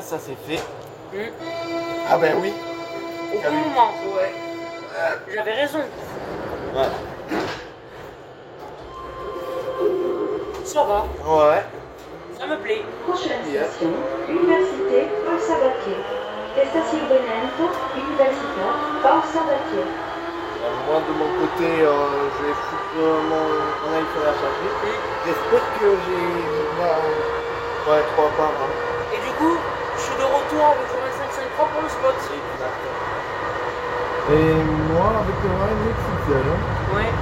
ça c'est fait. Ah ben oui. Au bon moment, ouais. J'avais raison. Ouais. Ça va, Ouais. ça me plaît. Prochaine station, Université Paul Sabatier. Estacionamiento Universitario Paul Sabatier. Moi de mon côté, je vais foutre mon iPhone à charger. J'espère que j'ai... Ouais, 3 par an. Et du coup, je suis de retour avec le 2553 pour le spot. Et moi avec le Ryan Pixel. Ouais.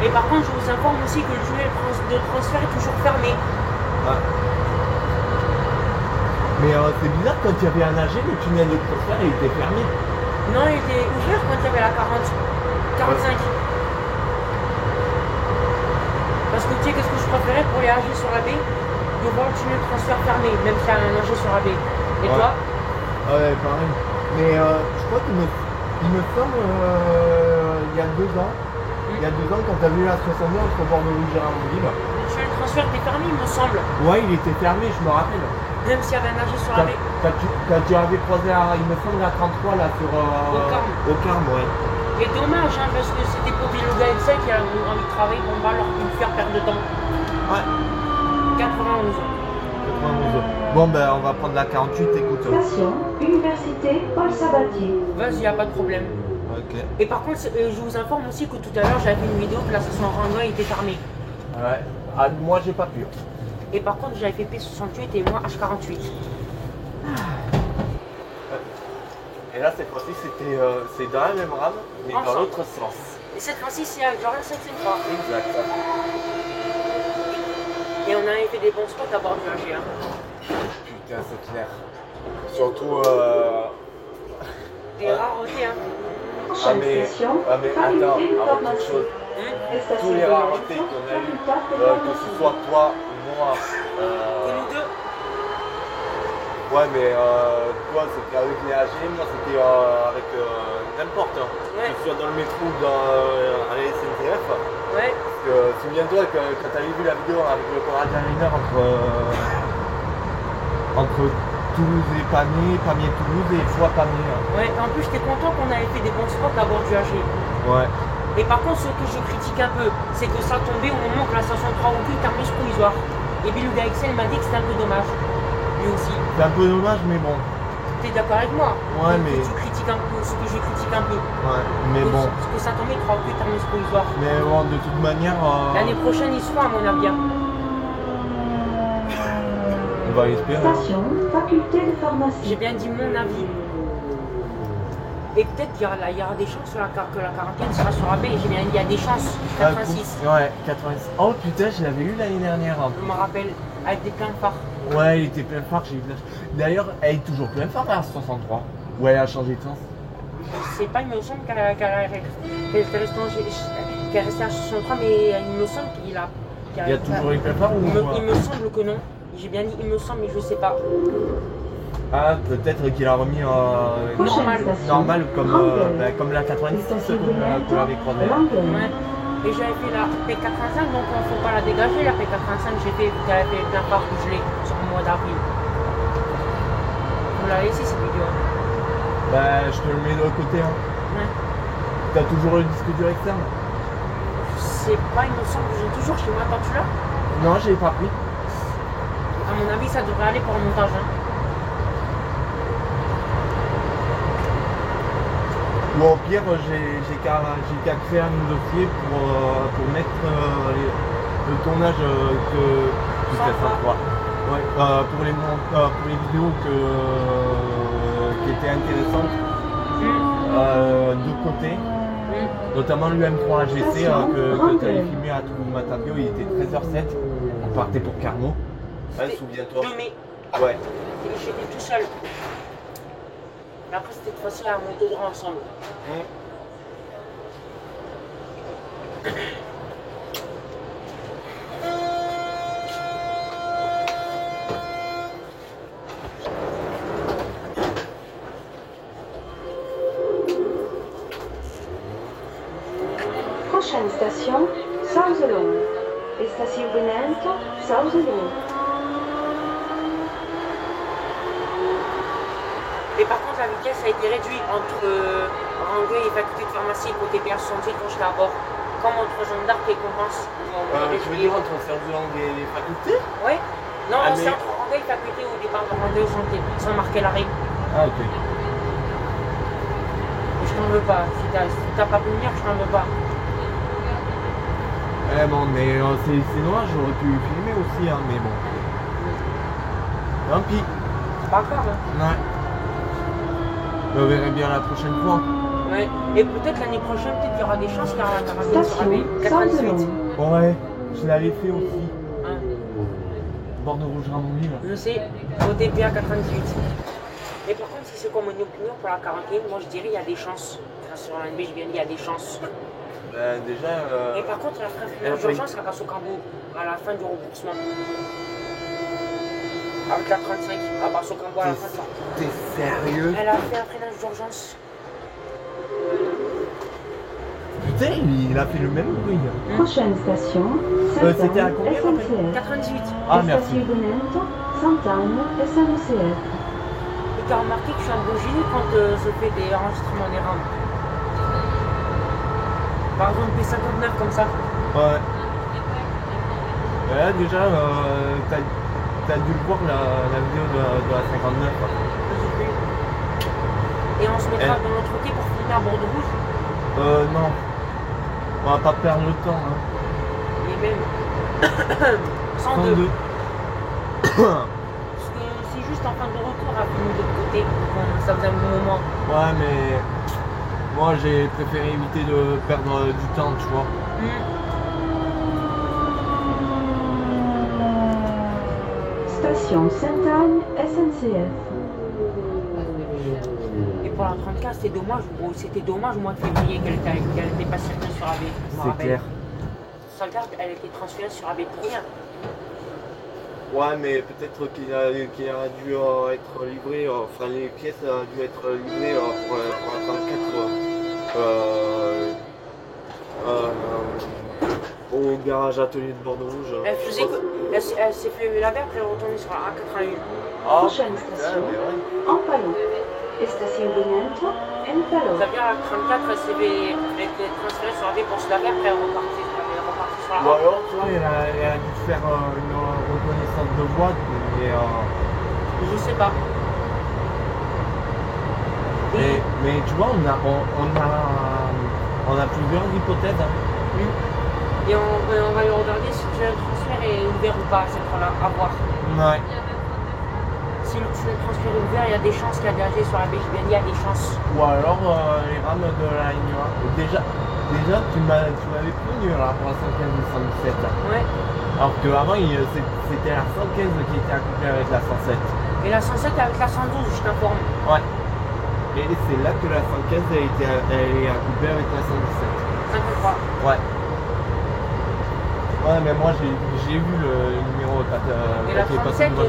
Mais par contre, je vous informe aussi que le tunnel de transfert est toujours fermé. Ah. Mais c'est bizarre, quand il y avait un AG, le tunnel de transfert il était fermé. Non, il était ouvert quand il y avait la 40, 45. Parce que tu sais, qu'est-ce que je préférais pour les AG sur la baie? De voir le tunnel de transfert fermé, même s'il y a un AG sur la baie. Et toi? Ouais, pareil. Mais je crois qu'il me semble, il y a 2 ans, quand tu as vu la 62 entre Bordeaux et Gérardmer. Le tunnel de transfert était fermé, il me semble. Ouais, il était fermé, je me rappelle. Même s'il y avait un AG sur la baie. Quand tu avais croisé, il me semble, la 33 là sur au Carme, ouais. Et dommage, hein, parce que c'était pour Biloga Excel qui a envie de travailler pour pas leur faire perdre de temps. Ouais. 91. 92. Bon, ben on va prendre la 48, écoute. Station, Université Paul Sabatier. Vas-y, y a pas de problème. Ok. Et par contre, je vous informe aussi que tout à l'heure, j'avais fait une vidéo que la station Rangois était fermée. Ouais. Ah, moi, j'ai pas pu. Et par contre, j'avais fait P68 et moi H48. Et là, cette fois-ci, c'est dans la même rame, mais dans Ensemble. l'autre sens. Et cette fois-ci, c'est avec Jordan 553. Exact. Et on avait fait des bons spots à bord du AG. Hein. Putain, c'est clair. Surtout... Des raretés, hein. Prochaine station, mais attends, Faculté de avant toute pharmacie. chose, tous les raretés qu'on a eu, que ce soit toi ou moi, Que nous deux. ouais, mais toi c'était avec les AG, moi c'était avec n'importe, hein. Ouais. Que ce soit dans le métro ou à la SNCF. Ouais. Parce que souviens-toi que quand t'avais vu la vidéo avec le Coradien Liner entre Toulouse et Pamiers, Pamiers-Toulouse et fois Pamiers. Hein. Ouais, en plus, j'étais content qu'on avait fait des bons spots à bord du AG. Ouais. Et par contre, ce que je critique un peu, c'est que ça tombait au moment que la station 3 ou 8 terminus provisoire. Et Bilouga Excel m'a dit que c'était un peu dommage. Lui aussi. C'est un peu dommage, mais bon. T'es d'accord avec moi? Ouais, Donc, mais- tu critiques un peu, ce que je critique un peu. Ouais, mais bon. Parce que ça tombait 3 ou 8 terminus provisoire. Mais bon, de toute manière. L'année prochaine, ils seront à mon avis. Hein. On va espérer. Station, Faculté de J'ai pharmacie. bien dit mon avis. Et peut-être qu'il y aura des chances que la quarantaine sera sur AB. J'ai bien dit, il y a des chances. 86. Ouais, 86. Oh putain, je l'avais eu l'année dernière. Je me rappelle, avec des pleins phares. Ouais, il était plein phare, j'ai eu de la... D'ailleurs, elle est toujours plein phare la 63. Ouais, elle a changé de sens. Je sais pas, il me semble qu'elle est restée à 63, mais il me semble qu'il a. Il y a toujours eu plein phare ou Il me semble que non. J'ai bien dit il me semble, mais je sais pas. Ah, peut-être qu'il a remis Prochaine normal. station, normal Rangueil. comme la 96 qu'on avait croisée. Rangueil. Ouais. Et j'avais fait la P85, donc il ne faut pas la dégager. La P85, j'ai fait, vous avez fait plein phare gelé sur le mois d'avril. Vous la laissez cette vidéo. Bah, je te le mets de l'autre côté. Hein. Ouais. T'as toujours le disque dur externe? Je sais pas, il me semble que j'ai toujours chez moi. Attends, tu l'as? Non, j'ai pas pris. À mon avis, ça devrait aller pour le montage. Hein. Ou au pire, j'ai qu'à créer un dossier pour mettre le tournage de 703. Ouais, pour les vidéos qui étaient intéressantes de côté, notamment l'UM3 AGC que tu avais filmé à Toulouse-Matavio, il était 13h07, on partait pour Carnot. Ouais, souviens-toi. 2 mai. Ouais. Et j'étais tout seul. Mais après, c'était facile à monter droit ensemble. Prochaine station, Sauzelon. Estacionamento, Sauzelon. Et par contre, la vitesse a été réduite entre Rangueil et faculté de pharmacie côté PH68 quand j'étais à bord. Comme entre Jeanne d'Arc et Compense. Je veux dire entre Serge-Lang et les facultés. Oui. Non, Ah, c'est mais- entre Rangueil et faculté au départ de Rangueil santé, sans marquer l'arrêt. Ah, ok. Et je t'en veux pas. Si t'as pas pu venir, je t'en veux pas. Eh bon, mais c'est dommage, j'aurais pu filmer aussi, hein, mais bon. Tant pis. C'est pas grave. Hein. Ouais. On verra bien la prochaine fois. Ouais. Et peut-être l'année prochaine, peut-être qu'il y aura des chances qu'il y aura un carabine sur AB Station 98. Saint-Zelon. Ouais, je l'avais fait aussi. Hein. Bordeaux-Rouge-Ramonville. Je sais, au DPA 98. Et par contre, si c'est comme une opinion pour la 41, moi je dirais il y a des chances. Enfin, sur l'ANB, je viens de dire il y a des chances. Ben, déjà. Et par contre, la elle a fréquence pas d'urgence sera passe au Cambo à la fin du remboursement. Avec la 35, elle passe au Cambo à la fin de ça. T'es sérieux? Elle a fait un freinage d'urgence. Putain, il a fait le même bruit. Prochaine station, c'était à Saint-Anne, combien, SNCF. 98. Ah, merci. Station Bonente, Saint-Anne, SNCF. Et t'as remarqué que je suis un beau génie quand je fais des enregistrements des rames. Par exemple, P59 comme ça. Ouais. Ouais, déjà, t'as dû le voir la vidéo de la 59. Quoi. Et on se mettra de notre côté pour finir à Bordeaux Rouge. Non. On va pas perdre le temps. Hein. Et même 102. 102. Parce que c'est juste en fin de retour à finir de l'autre côté. Bon, ça faisait un bon moment. Ouais, mais moi j'ai préféré éviter de perdre du temps, tu vois. Station Sainte-Anne, SNCF. Et pour la 34, c'était dommage. Bon, c'était dommage au mois de février qu'elle était pas circulée sur AB. je me C'est rappelle. clair. Sauvegarde, elle a été transférée sur AB pour rien. Ouais, mais peut-être qu'il a dû être livré, enfin les pièces ont dû être livrées pour la 34 au garage atelier de Bordeaux Rouge. Elle faisait que. Elle s'est fait laver après retourner sur la A81. Ah, Prochaine putain, station, mais ouais. Empalon. Station Bonente, Empalon. Ça veut dire la 34, elle était transférée sur AB pour se laver après elle est repartie sur la Ou A. alors, tu vois, elle a dû faire une reconnaissance de boîte, mais, Je sais pas. mais tu vois, on a plusieurs hypothèses. Hein. Et on va lui regarder si le transfert est ouvert ou pas à cette fois-là, à voir. Ouais. Si le transfert est ouvert, il y a des chances qu'il y a des AG sur la BGBN, il y a des chances. Ou alors les rames de la ligne A. Déjà tu m'avais prévenu là pour la 115 et 117. Ouais. Alors qu'avant c'était la 115 qui était accouplée avec la 107. Et la 107 avec la 112, je t'informe. Ouais. Et c'est là que la 115 elle est accouplée avec la 117. 53. Ouais. Ouais, mais moi j'ai vu le numéro quand Et la il est 37, passé devant.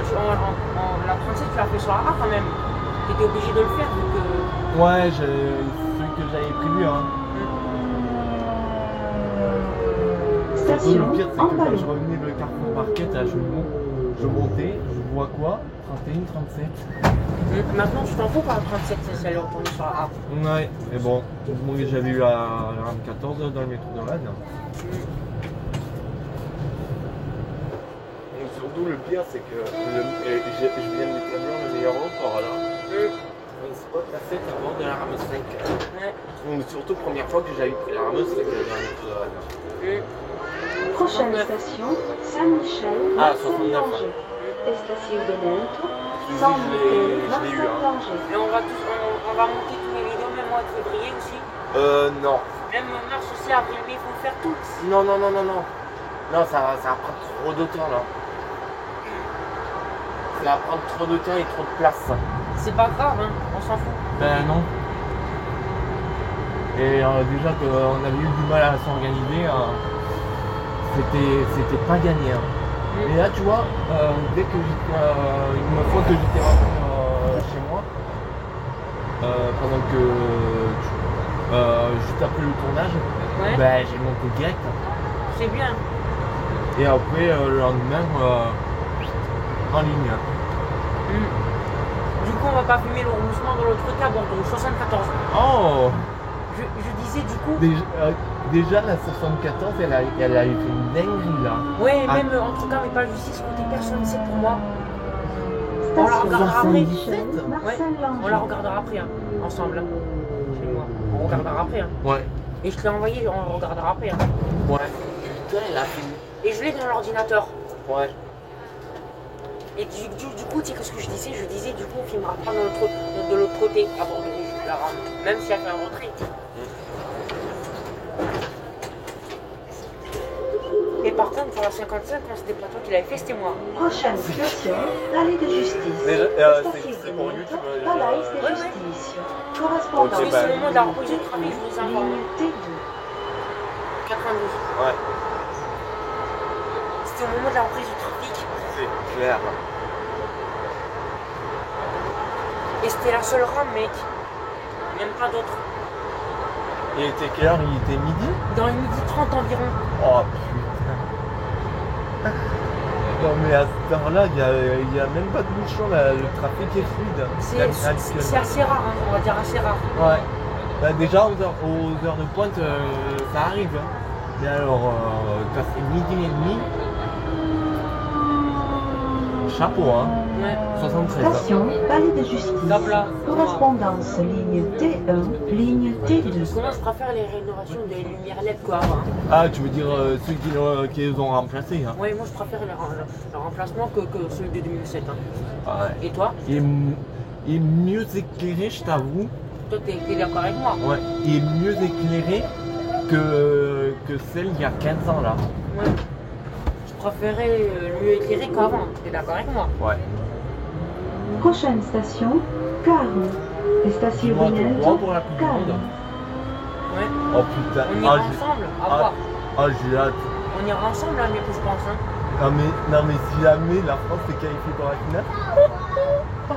la 37, tu l'as fait sur la A quand même. Tu étais obligé de le faire vu que. Ouais, celui que j'avais prévu. Hein. Surtout, Station le pire, c'est que quand je Empalon. revenais de Carrefour Market, là, je montais, je vois quoi 31, 37. Maintenant, tu t'en fous par la 37, c'est celle retournée sur la A. Ouais, mais bon, moi j'avais eu la rame 14 dans le métro de Rennes. Et surtout, le pire, c'est que je viens de d'établir le meilleur record là. Un spot à 7 avant de la rame 5. Ouais. Donc, surtout, première fois que j'avais pris la rame 5 dans le métro de Rennes. Prochaine 69. station, Saint-Michel, Ah, Saint-Langer. Station Bonente, Je Saint-Michel, l'ai eu. Hein. Saint-Langer. Et on va monter tous les vidéos, même mois de février aussi. Non. Même mars aussi, avril, mai, il faut le faire toutes. Non. Non, ça va prendre trop de temps là. Ça va prendre trop de temps et trop de place. C'est pas grave, hein, on s'en fout. Ben non. Et déjà qu'on avait eu du mal à s'organiser, c'était pas gagné. Hein. Et là tu vois, dès que j'étais, une fois que j'étais rentré chez moi, pendant que juste après le tournage, Ouais. ben j'ai monté direct. C'est bien. Et après le lendemain en ligne. Du coup, on va pas fumer le roussement de l'autre côté à Bordeaux, 74. Oh Je disais du coup. déjà la 74, elle a eu fait une dinguerie là. Ouais, Ah. même entre cas, mais pas justice, côté personne, c'est pour moi. On la Station regardera après. Saint-Michel, Marcel On la regardera après, hein, ensemble. Hein. Chez moi. On regardera après. Hein. Ouais. Et je te l'ai envoyé, on le regardera après. Hein. Ouais. Putain, elle a fait Et je l'ai dans l'ordinateur. Ouais. Et du coup, tu sais ce que je disais? Je disais, du coup, on filmera pas de l'autre côté, à bord de rouge, la rame. Même si elle fait un retrait. Et par contre, pour la 55, quand c'était pas toi qui l'avais fait, c'était moi. Prochaine station, Palais de Justice. Mais, c'est pour Estacionamiento, YouTube, Palais de ouais. Justice. Parce Correspondance. que c'est le moment de la reprise du trafic, je vous informe. Ligne T2. 92. Ouais. C'était au moment de la reprise du trafic. C'est clair. Et c'était la seule rame, mec. Même pas d'autres. Il était quelle heure? Il était midi? Dans les midi 30 environ. Oh putain. Non mais à cette heure-là, il y a même pas de bouchon, là, le trafic est fluide. C'est assez rare, hein, on va dire assez rare. Ouais. Bah déjà aux heures de pointe, ça arrive. Hein. Mais alors, quand c'est midi et demi, chapeau hein. Ouais. 73. Station Palais de Justice. Top là. Correspondance ligne T1, ligne T2. Comment je préfère les rénovations des lumières LED quoi avant. Hein. Ah, tu veux dire ceux qui les ont remplacés hein. Ouais, moi je préfère le remplacement que celui de 2007. Hein. Ouais. Et toi? Il est mieux éclairé, je t'avoue. Toi t'es d'accord avec moi? Ouais. Il est mieux éclairé que celle il y a 15 ans là. Ouais. Je préférais le mieux éclairé qu'avant. T'es d'accord avec moi? Ouais. Prochaine station, Caron. Moi, Estacionamiento, pour la Coupe du Caron. Monde. Ouais. Oh putain. On ira j'ai- ensemble, à ah, voir. ah, j'ai hâte. On ira ensemble là, mais que je pense. Hein. Non mais si jamais la France est qualifiée pour la finale, On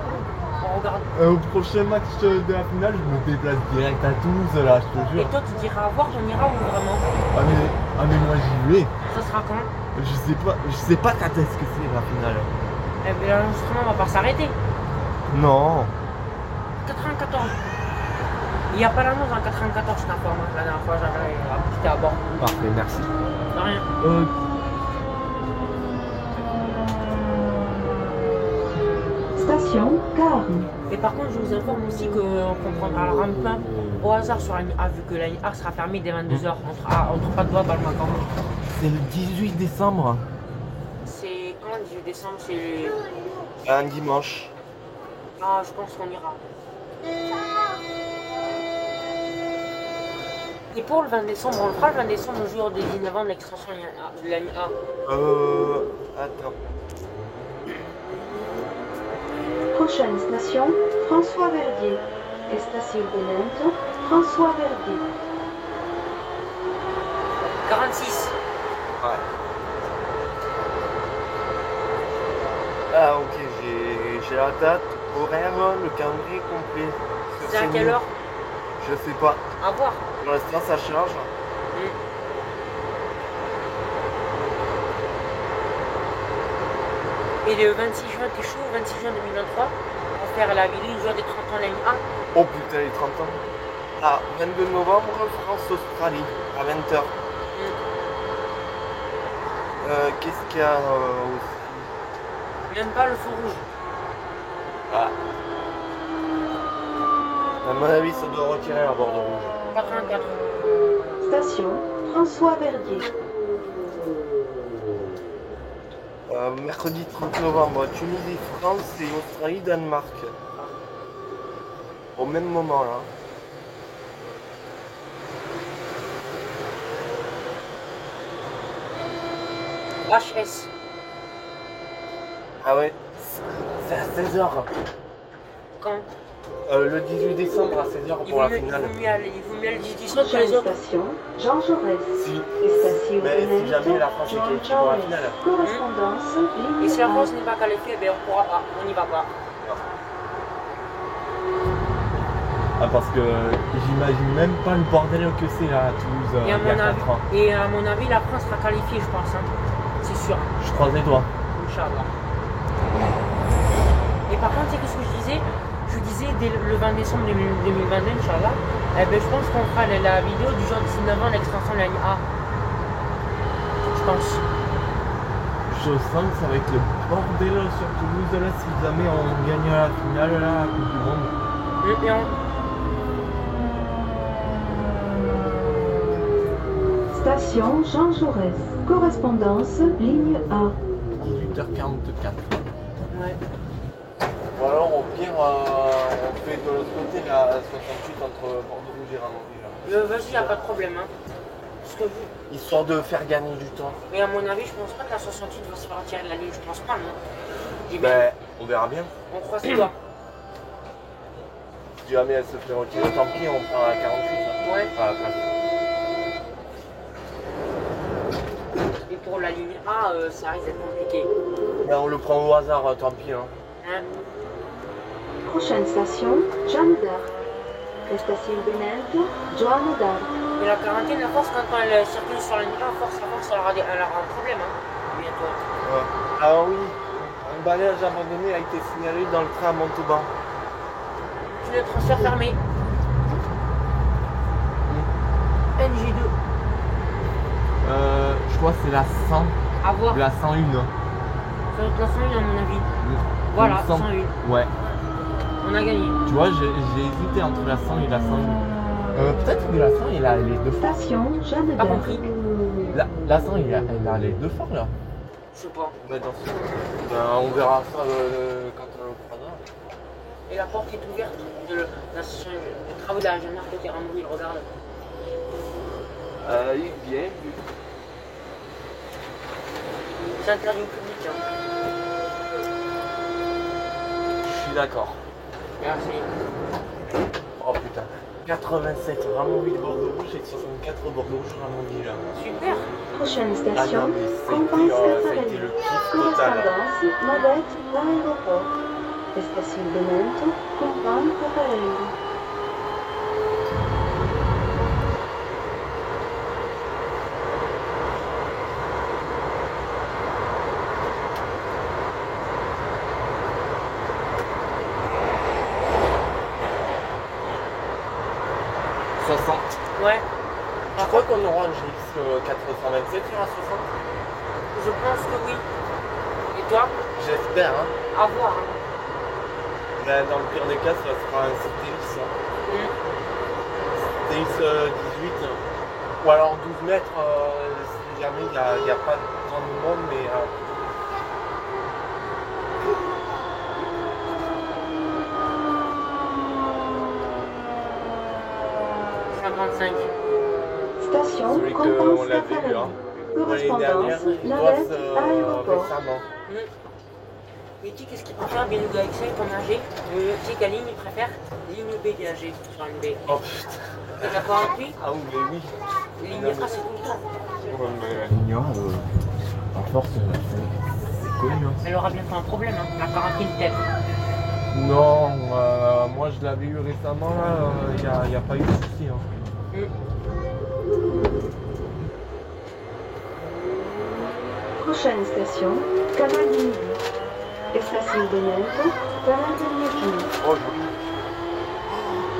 regarde. au prochain match de la finale, je me déplace direct à Toulouse là, je te Et jure. toi tu diras à voir, on ira où vraiment? Ah mais moi j'y vais. Ça sera quand? Je sais pas quand est-ce que c'est la finale. Eh bien l'enregistrement va pas s'arrêter. Non. 94. Il n'y a pas l'annonce en 94, je t'informe. La dernière fois j'avais quitté à bord. Parfait, merci. De rien. Station Caron. Et par contre, je vous informe aussi qu'on prendra la rampe au hasard sur la ligne A, vu que la ligne A sera fermée dès 22h entre Padoua et Balmacan. C'est le 18 décembre. C'est quand le 18 décembre? C'est. Un dimanche. Ah, je pense qu'on ira. Et pour le 20 décembre, on le fera le 20 décembre, le jour des 19 ans de l'extension de la ligne A. Attends. Prochaine station, François Verdier. Estacionamiento, François Verdier. 46. Ouais. Ah ok, j'ai la date, horaire, le calendrier complet. C'est à quelle heure? Je sais pas. À voir. Pour l'instant ça charge. Et le 26 juin, t'es chaud, 26 juin 2023, pour faire la ville, le jour des 30 ans de la ligne A. Oh putain, les 30 ans. Ah, 22 novembre, France-Australie, à 20h. Qu'est-ce qu'il y a aussi? Même pas le feu rouge. Ah. À mon avis, ça doit retirer à bord de rouge. 84. Station François Verdier. Mercredi 30 novembre, Tunisie, France et Australie, Danemark. Au même moment là. HS. Ah ouais, c'est à 16h. Quand? Le 18 décembre à 16h pour la finale. Il vaut mieux le 18 que les Prochaine autres. station, Jean Jaurès. Si. Estacionamiento, Mais si jamais la France est Jean qualifiée pour la Jaurès. finale. Correspondance ligne Et si la 1. France n'est pas qualifiée, ben on pourra pas, on n'y va pas. Ah parce que j'imagine même pas le bordel que c'est là à Toulouse Et à, il y a mon 4 avis, ans. et à mon avis, la France sera qualifiée, je pense. Hein. C'est sûr. Je croise les doigts. Inch'Allah. Et par contre, c'est qu'est-ce que je disais? Je disais dès le 20 décembre 2022, Inch'Allah, eh ben, je pense qu'on fera la vidéo du jour 19 ans, l'extension de la ligne A. Je pense. Je sens que ça va être le bordel sur Toulouse là si jamais on gagne la finale là, la Coupe du Monde. Et Station Jean Jaurès. Correspondance, ligne A. 18h44. Ouais. Ou alors au pire, on fait de l'autre côté la 68 entre Bordeaux et Ramonville. Vas-y, y a pas de problème. Hein. Parce que Histoire de faire gagner du temps. mais à mon avis, je pense pas que la 68 va se faire retirer de la ligne. Je pense pas, non. Dis bien, Ben, on verra bien. on croise les doigts. Si jamais elle se fait retirer, tant pis, on prend la 48. Là. Ouais. À la place. Et pour la ligne A, ça risque d'être compliqué. Ben, on le prend au hasard, tant pis. Hein. Hein. Prochaine station, Jeanne d'Arc. Estacionamiento, Joanne d'Arc. Mais la quarantaine, à force, quand elle circule sur la ligne A, à force, elle aura un problème. Hein. Bientôt. Ouais. Ah oui, un balai abandonné a été signalé dans le train à Montauban. Tu le transfert fermé. NG2. Je crois que c'est la 100, À voir. la 101. Ça va être la 101 à mon avis. Voilà, 101. Ouais. On a gagné. Tu vois, j'ai hésité entre la 100 et la 101. Peut-être que la 100 elle a les deux forts. Station Jeanne Pas d'Arc. compris. La 100 elle a les deux forts là. Je sais pas. Ben, on verra ça quand on le croisera. Et la porte est ouverte de la station de travaux de la gendarmerie côté Ramonville, regarde. Il vient. C'est interdit au public. Hein. Je suis d'accord. Merci. Oh putain. 87 Ramonville Bordeaux Rouge et 64 Bordeaux Rouge Ramonville. Super. Prochaine Ah non, station, mais Compense ça a été Caffarelli. le kiff total. Correspondance, navette, aéroport. Estacionamiento, Compense Caffarelli. Ouais. Je crois qu'on aura un GX 427 sur la 60. Je pense que oui. Et toi? J'espère. Hein. À voir. Hein. Mais dans le pire des cas, ça sera un CTX. Hein. CTX 18. Ou alors 12 mètres, si jamais il n'y a pas tant de monde, mais... 55. Station Celui qu'on Compense l'avait vu Caffarelli. hein. L'année Correspondance, dernière, il navette, bosse aéroport. récemment. Mais tu sais qu'est-ce qu'il préfère Beluga Excel comme AG? Tu sais quelle ligne il préfère? Ligne B des AG sur une B. Oh putain. T'es d'accord avec lui? Ah oui, mais oui. Ligne A c'est tout le temps. Ouais, mais... À force, c'est connu. Hein. Elle aura bientôt un problème, hein. La quarantaine peut-être. Non, moi je l'avais eu récemment là, y a pas eu de souci. Hein. Prochaine station, Canal du Midi. Estacionamiento, Canal del Midi. Oh, joli.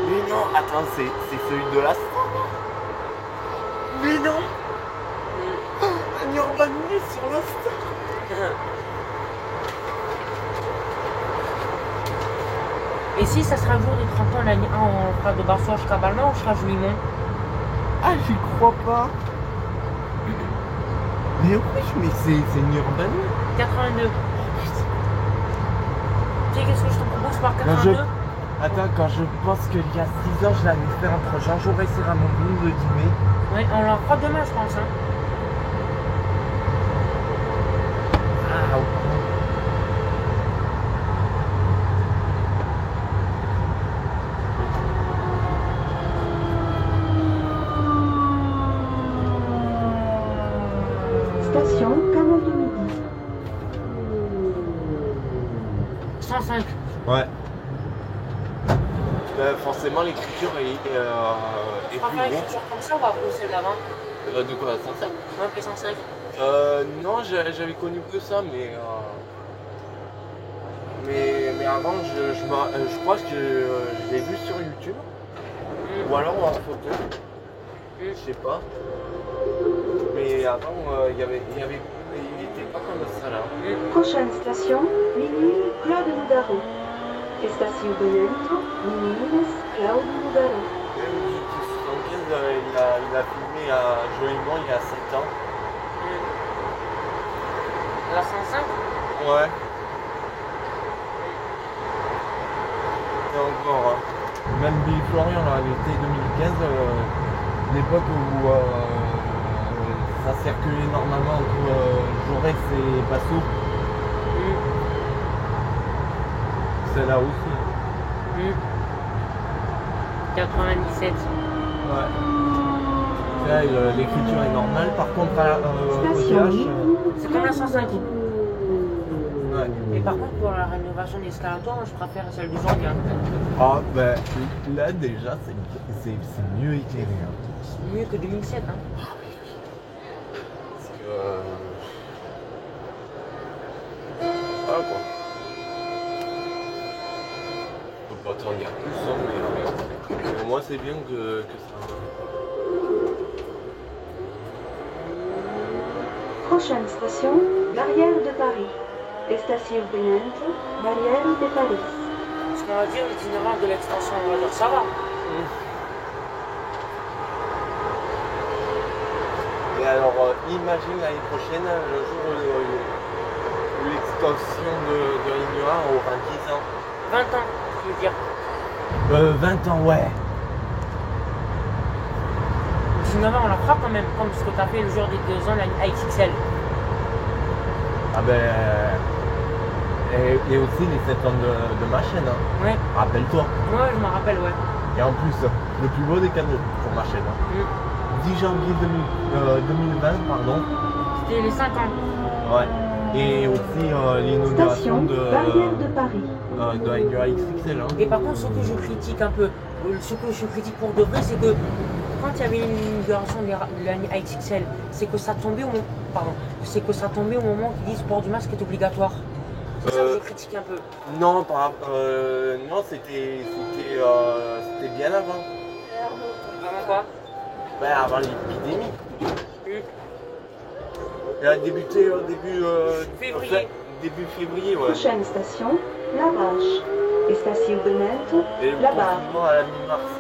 Mais non, attends, c'est celui de la Star. Mais non. Un urbaniste sur la Star. Et si ça sera le jour des 30 ans, la ligne 1, on fera de Barcelone jusqu'à Balma ou jusqu'à Joulimont? Ah, j'y crois pas. Mais oui, mais c'est une urbaniste. 82. Tu sais qu'est-ce que je te propose par Quand 82? Attends, quand je pense qu'il y a 6 ans, je l'avais fait entre Jean Jaurès et Ramonville le 10 mai. Ouais, on l'en fera demain, je pense. Hein. Ah, ok. Station Canal du Midi. 105. Ouais. Forcément, l'écriture est On va plus faire une grosse. écriture comme ça ou on va pousser de l'avant? De quoi, 105 Ouais, puis 105. Non, j'avais connu que ça, mais... Mais avant, je crois que je l'ai vu sur YouTube. Ou alors en photo. Je sais pas. Mais avant, il était pas comme ça là. Prochaine station, Minime Claude Nougaro. Estacionamento, Minimes Claude Nougaro. Même GT75, il a filmé à Joliment il y a 7 ans. La 105? Ouais. Et encore, hein. Même Billy Florian, là, l'été 2015, l'époque où ça circulait normalement entre Jaurès et Basso, c'est là aussi. 97. Ouais. Là, l'écriture est normale, par contre, au Station TH, C'est comme la 105. ouais. Et par contre, pour la rénovation de l'escalator, moi, je préfère celle du janvier. Ah, ben là, déjà, c'est mieux éclairé. Hein. C'est mieux que 2007. Hein. Parce que. Voilà quoi. On peut pas t'en dire plus, hein, mais pour moi c'est bien que ça. Prochaine station, Barrière de Paris. Estacionamento, Barrière de Paris. Ce qu'on va dire, l'itinéraire de l'extension, on va dire ça va. Et alors, imagine l'année prochaine, le jour où l'extension de l'Ignoa aura 10 ans. 20 ans, je veux dire. 20 ans, ouais. 19 ans, on la fera quand même, comme ce que tu as fait le jour des 2 ans, la XXL. Ah ben. Et aussi les 7 ans de ma chaîne, hein. Ouais, Rappelle-toi. ouais, je me rappelle, ouais. Et en plus, le plus beau des cadeaux pour ma chaîne. Hein. 10 janvier 2020, pardon. C'était les 5 ans. Ouais. Et aussi l'inauguration Station de Barrière de Paris. la Ignoa XXL. Hein. Et par contre, ce que je critique un peu, ce que je critique pour de vrai, c'est que quand il y avait une inauguration de la XXL, c'est que ça tombait au moment, c'est que ça tombait au moment qu'ils disent port du masque est obligatoire. C'est ça que je critique un peu. Non, non, c'était bien avant. Vraiment quoi? Ben, avant l'épidémie. Elle a débuté au début Février. Début février, ouais. Prochaine station, La Vache. Estacionamento, Et le La Barre. confinement à la mi-mars.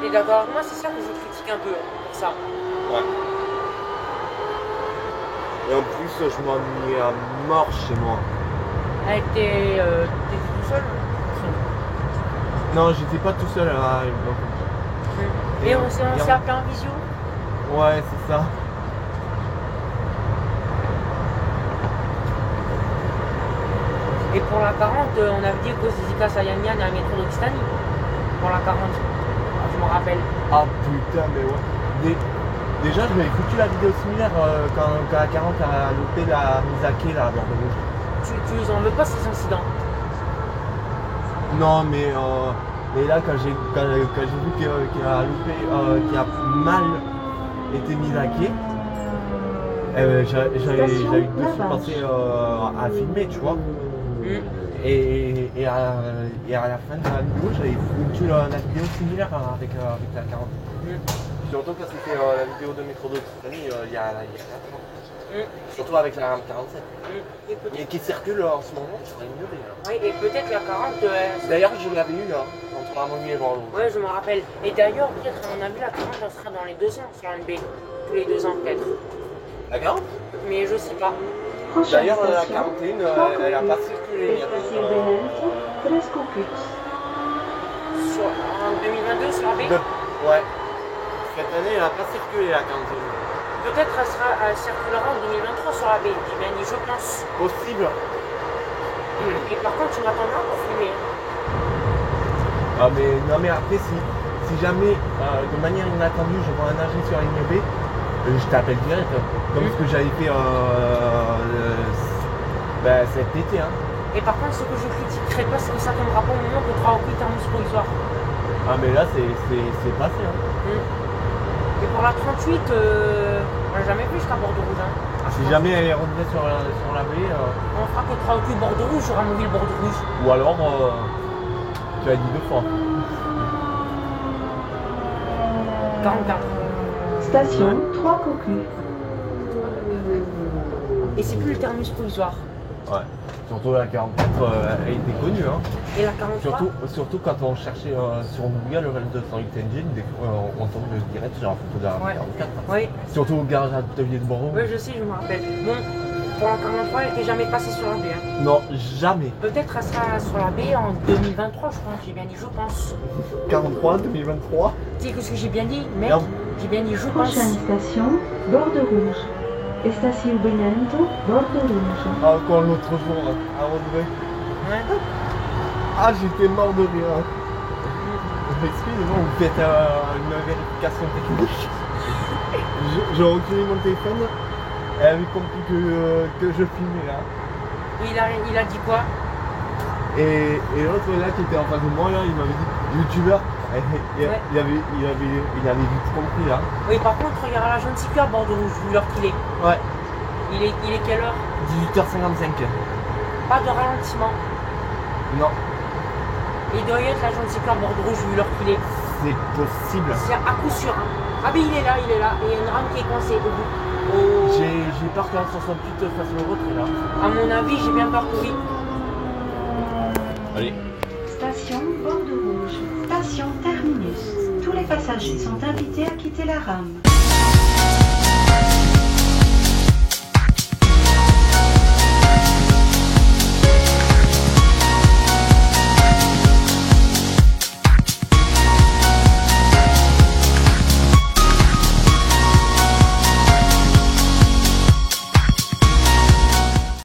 Et d'accord, moi c'est ça que je critique un peu pour ça. Ouais. Et en plus, je m'ennuyais à mort chez moi. Elle était tout seul. Non, j'étais pas tout seul à l'époque. Et on s'est appelé en visio. Ouais, c'est ça. Et pour la 40, on avait dit que Zizika Sayanian et un métro d'Occitanie. Pour la 40. Ah, je me rappelle. Ah putain, mais ouais. Déjà, je m'avais foutu la vidéo similaire quand la 40 a loupé la mise à quai là à bord de rouge. Tu les en veux pas ces incidents? Non, mais là, quand j'ai vu qu'il a loupé, qu'il a mal été mis à quai, j'avais de suite pensé à filmer, tu vois. Et à la fin de la vidéo, j'avais foutu la vidéo similaire avec la 40. Surtout parce que c'était la vidéo de Métro d'Occitanie il y a 4 ans. Surtout avec la RAM 47. Et qui circule en ce moment sur la ligne B. Oui, et peut-être la 40. D'ailleurs, je l'avais eu là, entre Ramoni et Bordeaux. Ouais, je me rappelle. Et d'ailleurs, peut-être, à mon avis, la 40 elle sera dans les 2 ans sur NB. Tous les 2 ans, peut-être. La 40 Mais je sais pas. Prochaine D'ailleurs, la station, 41, elle a pas circulé. Estacionamento, Frescocut. En 2022 sur AB. Ouais. Cette année, elle a pas circulé la 41. Peut-être elle circulera en 2023 sur AB, Jimani, je pense. Possible. Et par contre, tu m'attendras pour filmer. Ah, mais non, mais après, si jamais de manière inattendue je vois un nager sur la ligne B, je t'appelle direct. Comme ce que j'avais fait cet été. Hein. Et par contre, ce que je critiquerai pas, c'est que ça tombera pas au moment que tu auras aucun thermos provisoire. Ah, mais là, c'est passé. Hein. Et pour la 38, on l'a jamais vu jusqu'à Bordeaux Rouge. Hein. Ah, Si jamais elle revient sur la baie, On fera que 3 au cul Bordeaux Rouge, Ramonville Bordeaux Rouge. ou alors tu as dit 2 fois. 44. Station 3 Cocu. Et c'est plus le terminus provisoire. Ouais. Surtout la 44, elle était connue. Hein. Et la 43. Surtout quand on cherchait sur Google le 208 Engine, on tombe direct sur la photo de la Ouais. 44. Oui, Surtout au garage atelier de Bordeaux. ouais, je sais, je me rappelle. Bon, pour la 43, elle n'était jamais passée sur la baie. Hein. Non, jamais. Peut-être elle sera sur la baie en 2023, je crois. J'ai bien dit, je pense. 43, 2023. Tu sais que ce que j'ai bien dit, mec? Merde. J'ai bien dit, je pense. Prochaine station, Bordeaux Rouge. Estación Benento, Bordeaux Rouge. Ah, encore l'autre jour, à Rodré. Ouais. Ah, j'étais mort de rire. Excusez-moi, vous faites une vérification technique. J'ai reculé mon téléphone. Elle avait compris que je filmais là. Il a dit quoi? Et l'autre là qui était en face de moi là, il m'avait dit youtubeur. Ouais. Il avait vite compris là. Oui, par contre, regarde la jaune CQ à Bordeaux Rouge, vu l'heure qu'il est. Ouais, Il est quelle heure? 18h55. Pas de ralentissement. Non, Il doit y être la jaune CQ à Bordeaux Rouge, vu l'heure qu'il est. c'est possible. C'est à coup sûr. Hein. Ah, mais il est là. Et il y a une rame qui est coincée au bout. J'ai peur qu'elle s'en soit petite face au retrait là. À mon avis, j'ai bien peur que oui. Allez. Station Bordeaux Rouge. Station terminus. Tous les passagers sont invités à quitter la rame.